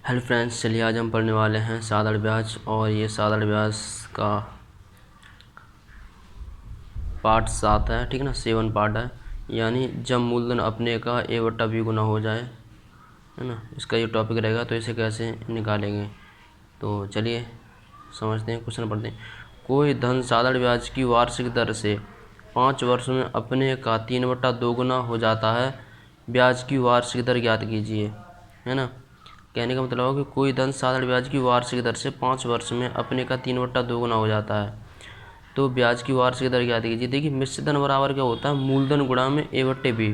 Hello friends, चलिए आज हम पढ़ने वाले हैं साधारण ब्याज। और ये साधारण ब्याज का पार्ट 7 है, ठीक है ना। 7 पार्ट है, यानी जब मूलधन अपने का ए बट्टा बी गुना हो जाए, है ना। इसका ये टॉपिक रहेगा, तो इसे कैसे निकालेंगे। तो चलिए समझते हैं, क्वेश्चन पढ़ते हैं। कोई धन साधारण ब्याज की वार्षिक दर से 5 वर्षों में अपने का 3/2 गुना हो जाता है, ब्याज की वार्षिक दर ज्ञात कीजिए, है ना। कहने का मतलब है कि कोई धन साधारण ब्याज की वार्षिक दर से 5 वर्ष में अपने का 3/2 गुना हो जाता है, तो ब्याज की वार्षिक दर ज्ञात कीजिए। देखिए, मिश्रित धन बराबर क्या होता है, मूलधन गुणा में a/b,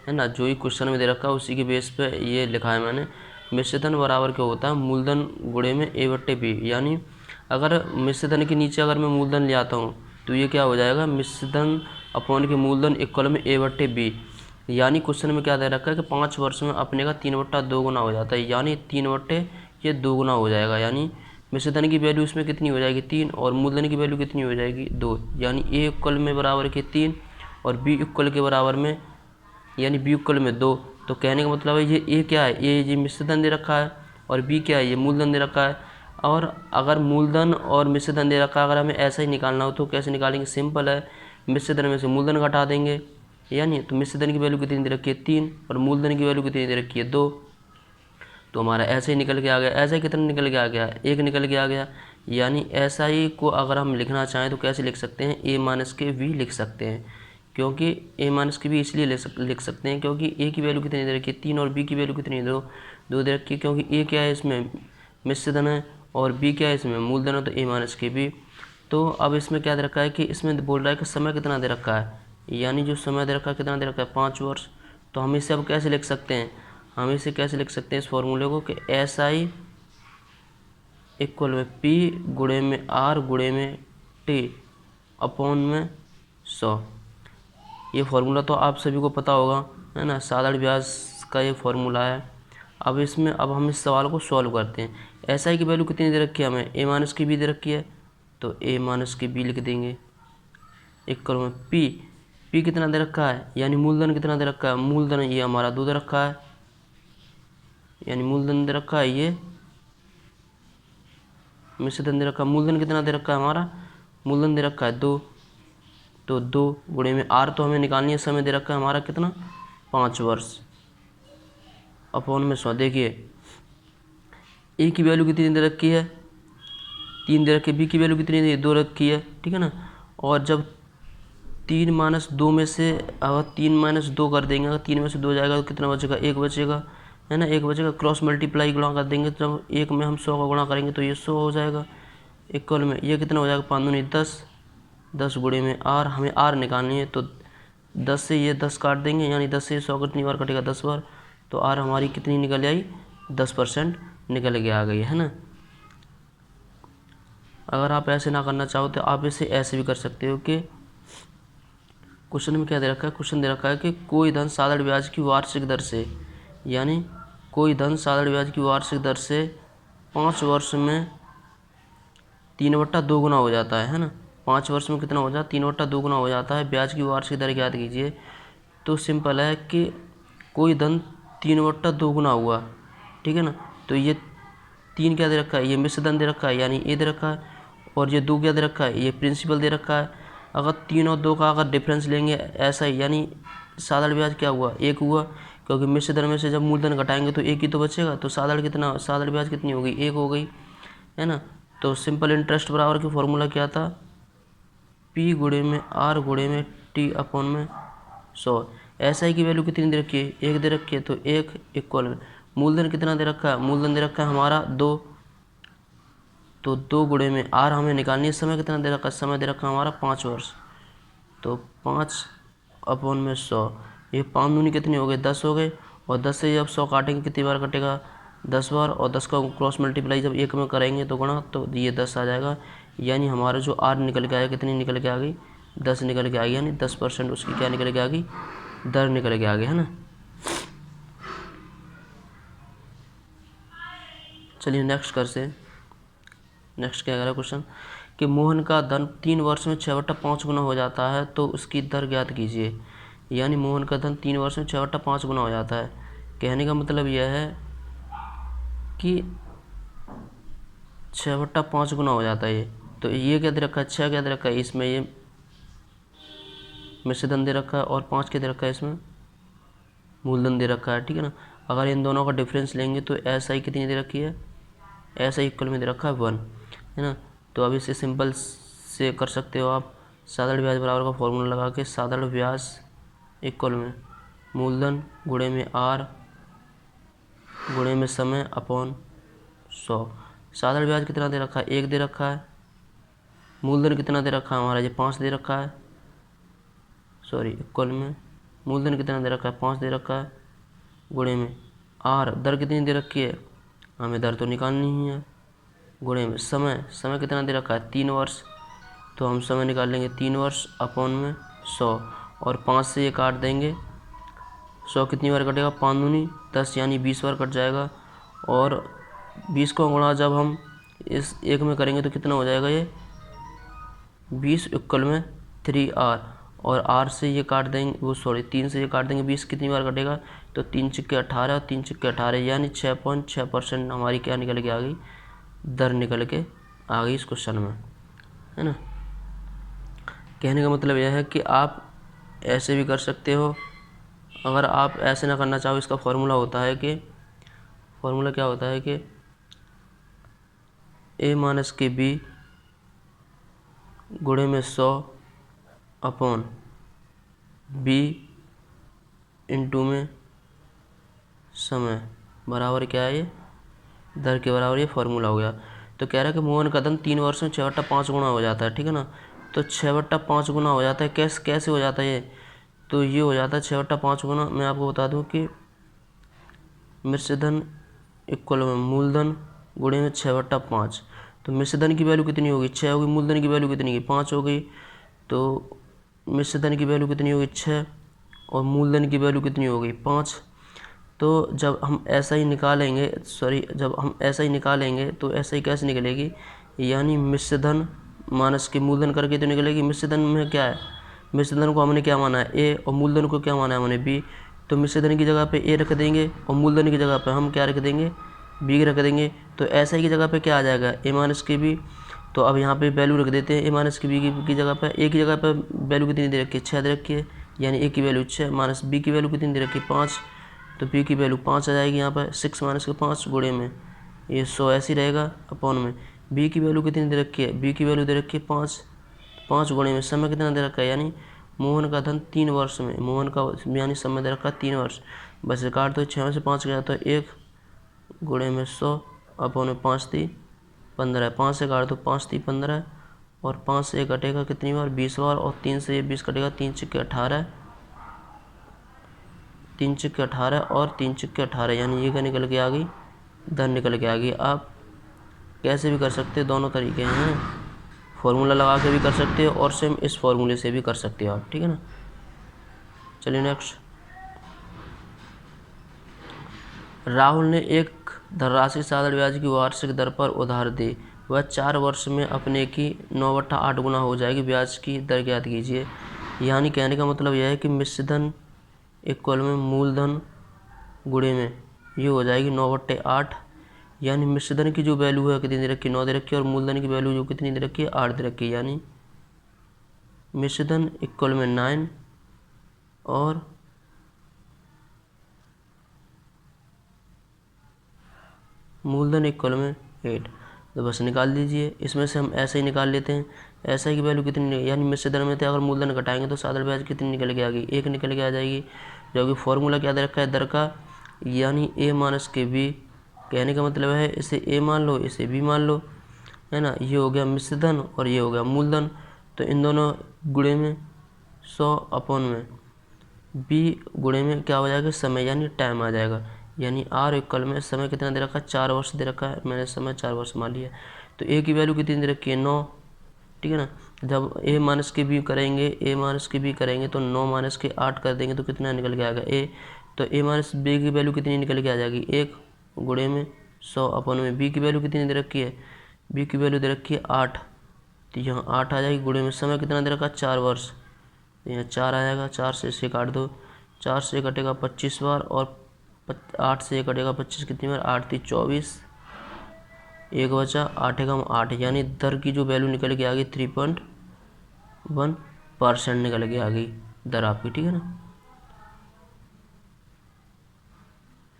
है ना। जो ही क्वेश्चन में दे रखा है उसी के बेस पे ये लिखा है मैंने। मिश्रित धन बराबर क्या होता है, मूलधन गुणे में a/b। यानी अगर मिश्रित धन के नीचे अगर मैं मूलधन ले आता हूँ तो ये क्या हो जाएगा, मिश्रित धन अपॉन के मूलधन इक्वल में a/b। यानी क्वेश्चन में क्या दे रखा है कि 5 वर्ष में अपने का 3/2 गुना हो जाता है, यानी 3/2 गुना हो जाएगा। यानी मिश्रित धन की वैल्यू इसमें कितनी हो जाएगी, 3, और मूलधन की वैल्यू कितनी हो जाएगी, 2। यानी a इक्वल में बराबर के 3 और b इक्वल के बराबर में, यानी b इक्वल में 2। तो कहने का मतलब है ये a क्या है, ये मिश्रित धन दे रखा है, और b क्या है, ये मूलधन दे रखा है। और अगर मूलधन और मिश्रित धन दे रखा है, अगर हमें ऐसा ही निकालना हो तो कैसे निकालेंगे, सिंपल है। मिश्रित धन में से मूलधन घटा देंगे, यानी तो मिश्रित धन की वैल्यू कितनी दे रखी है, 3, और मूलधन की वैल्यू कितनी दे रखी है, 2। तो हमारा ऐसे ही निकल के आ गया। ऐसा ही कितना निकल के आ गया, 1 निकल के आ गया। यानी ऐसा ही को अगर हम लिखना चाहें तो कैसे लिख सकते हैं, a-v लिख सकते हैं। क्योंकि a-v इसलिए लिख सकते हैं क्योंकि a की वैल्यू कितनी दे रखी है, 3, और b की वैल्यू कितनी, 2 दे रखी है। क्योंकि a क्या है, इसमें मिश्रित धन है, और b क्या है, इसमें मूलधन है, तो a-v। तो अब इसमें क्या दे रखा है कि इसमें बोल रहा है कि समय कितना दे रखा है, यानी जो समय दे रखा है कितना दे रखा है, 5 वर्ष। तो हम इसे अब कैसे लिख सकते हैं, हम इसे कैसे लिख सकते हैं इस फॉर्मूले को, कि SI इक्वल में P गुणे में R गुणे में T अपॉन में 100। ये फार्मूला तो आप सभी को पता होगा, है ना, साधारण ब्याज का ये फार्मूला है। अब हम इस सवाल को सॉल्व करते हैं। SI की वैल्यू कितनी दे रखी है हमें, a-b दे रखी है, तो a-b लिख देंगे इक्वल में P कितना दे रखा है, यानी मूलधन कितना दे रखा है, मूलधन ये हमारा 2 दे रखा है, यानी मूलधन दे रखा है ये, मिश्रित धन दे रखा है, मूलधन कितना दे रखा है हमारा, मूलधन दे रखा है 2। तो 2 गुणे में R तो हमें निकालनी है, समय दे रखा है हमारा कितना, 5 वर्ष, अपॉन में 100। देखिए A की वैल्यू कितनी दे रखी है, 3 दे रखी है, B की वैल्यू कितनी है, 2 रखी है, ठीक है ना। और जब 3 - 2 में से अगर 3 - 2 कर देंगे, अगर 3 में से 2 जाएगा तो कितना बचेगा, 1 बचेगा, है ना, 1 बचेगा। क्रॉस मल्टीप्लाई गुणा कर देंगे, तो 1 में हम 100 का गुणा करेंगे तो ये 100 हो जाएगा इक्वल में ये कितना हो जाएगा, 5 दूनी 10, 10 गुणे में R, हमें R निकालनी है, तो 10 से ये 10 काट देंगे, यानी 10 से 100 कितनी बार कटेगा, 10 बार। तो R हमारी कितनी निकल आई, 10% निकल के आ गई, है ना। अगर आप ऐसे ना करना चाहो तो आप इसे ऐसे भी कर सकते हो कि क्वेश्चन में क्या दे रखा है, क्वेश्चन दे रखा है कि कोई धन साधारण ब्याज की वार्षिक दर से, यानी कोई धन साधारण ब्याज की वार्षिक दर से 5 वर्ष में 3/2 गुना हो जाता है ना। 5 वर्ष में कितना हो जाता है, 3/2 गुना हो जाता है, ब्याज की वार्षिक दर ज्ञात कीजिए। तो सिंपल है कि कोई धन 3/2 गुना हुआ, ठीक है ना। तो ये 3 क्या दे रखा है, ये मिश्र धन दे रखा है, यानी ए दे रखा है, और ये 2 क्या दे रखा है, ये प्रिंसिपल दे रखा है। अगर 3 और 2 का अगर डिफरेंस लेंगे ऐसा ही, यानी साधारण ब्याज क्या हुआ, 1 हुआ, क्योंकि मिश्र धन में से जब मूलधन घटाएंगे तो 1 ही तो बचेगा, तो साधारण ब्याज कितनी हो गई, 1 हो गई, है ना। तो सिंपल इंटरेस्ट बराबर की फॉर्मूला क्या था, P गुणे में R गुणे में T अपॉन में 100। SI की वैल्यू कितनी दे रखी है, 1 दे रखी है, तो 1 इक्वल में मूलधन कितना दे रखा है, मूलधन दे रखा है हमारा 2, तो 2 गुणे में R हमें निकालनी है, समय कितना दे रखा है, समय दे रखा है हमारा 5 वर्ष, तो 5 अपॉन में 100। ये 5 दूनी कितनी हो गई, 10 हो गए, और 10 से जब 100 काटेंगे कितनी बार कटेगा, 10 बार, और 10 का क्रॉस मल्टीप्लाई जब 1 में करेंगे तो गुणा, तो ये 10 आ जाएगा। यानी हमारा जो R निकल के आया, कितनी निकल के आ गई, 10 निकल के आ गई, यानी 10% उसकी क्या निकल के आ गई, दर निकल के आ गई, है ना। चलिए नेक्स्ट नेक्स्ट क्या कह रहा है क्वेश्चन, कि मोहन का धन 3 वर्ष में 6/5 गुना हो जाता है, तो उसकी दर ज्ञात कीजिए। यानी मोहन का धन 3 वर्ष में 6/5 गुना हो जाता है। कहने का मतलब यह है कि 6/5 गुना हो जाता है ये। तो ये क्या दे रखा है, 6 क्या दे रखा है, इसमें ये मिश्रधन दे रखा है और 5 क्या दे रखा है, इसमें मूलधन दे रखा है, ठीक है ना। अगर इन दोनों का डिफरेंस लेंगे तो SI कितनी दे रखी है, SI इक्वल में दे रखा है 1, है ना। तो अब इसे सिंपल से कर सकते हो आप, साधारण ब्याज बराबर का फॉर्मूला लगा के, साधारण ब्याज इक्वल में मूलधन गुणे में R गुणे में समय अपॉन 100। साधारण ब्याज कितना दे रखा है, 1 दे रखा है। मूलधन कितना दे रखा है हमारा, ये 5 दे रखा है, सॉरी इक्वल में मूलधन कितना दे रखा है, 5 दे रखा है, गुणे में R दर कितनी दे रखी है, हमें दर तो निकालनी ही है, गुणे में समय कितना दे रखा है, 3 वर्ष, तो हम समय निकाल लेंगे 3 वर्ष अपॉन में 100, और 5 से ये काट देंगे, 100 कितनी बार कटेगा, 5 दूनी 10 यानी 20 बार कट जाएगा। और 20 को गुणा जब हम इस एक में करेंगे तो कितना हो जाएगा, ये 20 इक्वल में 3R, और R से ये काट देंगे, वो सॉरी 3 से ये काट देंगे, 20 कितनी बार कटेगा, तो 3 छिक्के 18 और 3 छिक्के 18 यानी 6.6% हमारी क्या निकल के आ गई, दर निकल के आ गई इस क्वेश्चन में, है ना। कहने का मतलब यह है कि आप ऐसे भी कर सकते हो। अगर आप ऐसे ना करना चाहो, इसका फॉर्मूला होता है कि, फॉर्मूला क्या होता है कि A माइनस के B गुणे में 100 अपॉन B इंटू में समय बराबर क्या है, ये दर के बराबर ये फॉर्मूला हो गया। तो कह रहा है कि मोहन का धन 3 वर्ष में 6/5 गुना हो जाता है, ठीक है ना। तो 6/5 गुना हो जाता है, कैसे हो जाता है ये, तो ये हो जाता है 6/5 गुना। मैं आपको बता दूं कि मिश्रधन इक्वल में मूलधन गुणे में 6/5, तो मिश्रधन की वैल्यू कितनी होगी, 6 होगी, मूलधन की वैल्यू कितनी होगी, 5 हो गई। तो मिश्रधन की वैल्यू कितनी होगी, 6, और मूलधन की वैल्यू कितनी होगी, 5। तो जब हम ऐसा ही निकालेंगे, तो ऐसा ही कैसे निकलेगी, यानी मिश्रधन माइनस के मूलधन करके तो निकलेगी। मिश्रधन में क्या है, मिश्रधन को हमने क्या माना है, A, और मूलधन को क्या माना है हमने, B। तो मिश्रधन की जगह पे A रख देंगे और मूलधन की जगह पे हम क्या रख देंगे, B रख देंगे। तो SI की जगह पे क्या आ जाएगा, A माइनस के B। तो अब यहाँ पे वैल्यू रख देते हैं A माइनस के B की जगह पर। A की जगह पर वैल्यू कितनी दे रखी है, 6 दे रखी है, यानी A की वैल्यू 6 माइनस B की वैल्यू कितनी दे रखी है, 5। तो B की वैल्यू 5 आ जाएगी यहाँ पर, 6 माइनस के 5 गुणे में ये 100 ऐसे रहेगा अपॉन में B की वैल्यू कितनी दे रखी है, B की वैल्यू दे रखी है 5 गुणे में समय कितना दे रखा है, यानी मोहन का धन 3 वर्ष में, मोहन का यानी समय दे रखा है 3 वर्ष। बस काट तो 6 में से 5 गया तो 1 गुणे में 100 अपॉन में 5 × 3 = 15, 5 से काट तो 5 × 3 = 15, और 5 से कटेगा कितनी बार, 20 बार, और 3 से ये 20 कटेगा, 3 छिक्के 18, 3 छिक्के 18 और 3 छिक्के 18, यानी ये क्या निकल के आ गई, दर निकल के आ गई। आप कैसे भी कर सकते हो, दोनों तरीके हैं, फॉर्मूला लगा के भी कर सकते हो और सेम इस फॉर्मूले से भी कर सकते हो आप, ठीक है ना। चलिए नेक्स्ट, राहुल ने एक धनराशि साधारण ब्याज की वार्षिक दर पर उधार दी, वह 4 वर्ष में अपने की 9/8 गुना हो जाएगी, ब्याज की दर ज्ञात कीजिए। यानी कहने का मतलब यह है कि मिश्रधन इक्वल में मूलधन गुणे में ये हो जाएगी 9/8, यानी मिश्रधन की जो वैल्यू है कितनी दे रखी है, 9 दे रखी है, और मूलधन की वैल्यू जो कितनी दे रखी है, 8 दे रखी है, यानी मिश्रधन इक्वल में 9 और मूलधन इक्वल में 8। तो बस निकाल दीजिए, इसमें से हम ऐसे ही निकाल लेते हैं। ऐसा की वैल्यू कितनी, यानी मिश्रधन में थे, अगर मूलधन घटाएंगे तो साधारण ब्याज कितनी निकल के आ गई, 1 निकल के आ जाएगी, जो कि फॉर्मूला क्या दे रखा है, दर का, यानी A माइनस के B। कहने का मतलब है इसे A मान लो, इसे B मान लो, है ना। ये हो गया मिश्रधन और ये हो गया मूलधन, तो इन दोनों गुणे में 100 अपॉन में B गुणे में क्या हो जाएगा, समय यानी टाइम आ जाएगा, यानी R इक्वल में समय कितना दे रखा है, 4 वर्ष दे रखा है, मैंने समय 4 वर्ष मान लिया। तो A की वैल्यू कितनी दे रखी है, 9, ठीक है ना। जब A माइनस के B करेंगे तो 9 माइनस के 8 कर देंगे तो कितना निकल के आएगा A। तो A माइनस B की वैल्यू कितनी निकल के आ जाएगी, 1 गुणे में 100 अपॉन में B की वैल्यू कितनी दे रखी है, B की वैल्यू दे रखी है 8, तो यहाँ 8 आ जाएगी, गुणे में समय कितना दे रखा है, 4 वर्ष, तो यहाँ 4 आ जाएगा, 4 से इसे काट दो, 4 से कटेगा 25 बार, और 8 से कटेगा 25 कितनी बार, 8 × 3 = 24, एक बचा 8 यानी दर की जो वैल्यू निकल के आ गई 3.1% निकल के आ गई दर आपकी, ठीक है ना।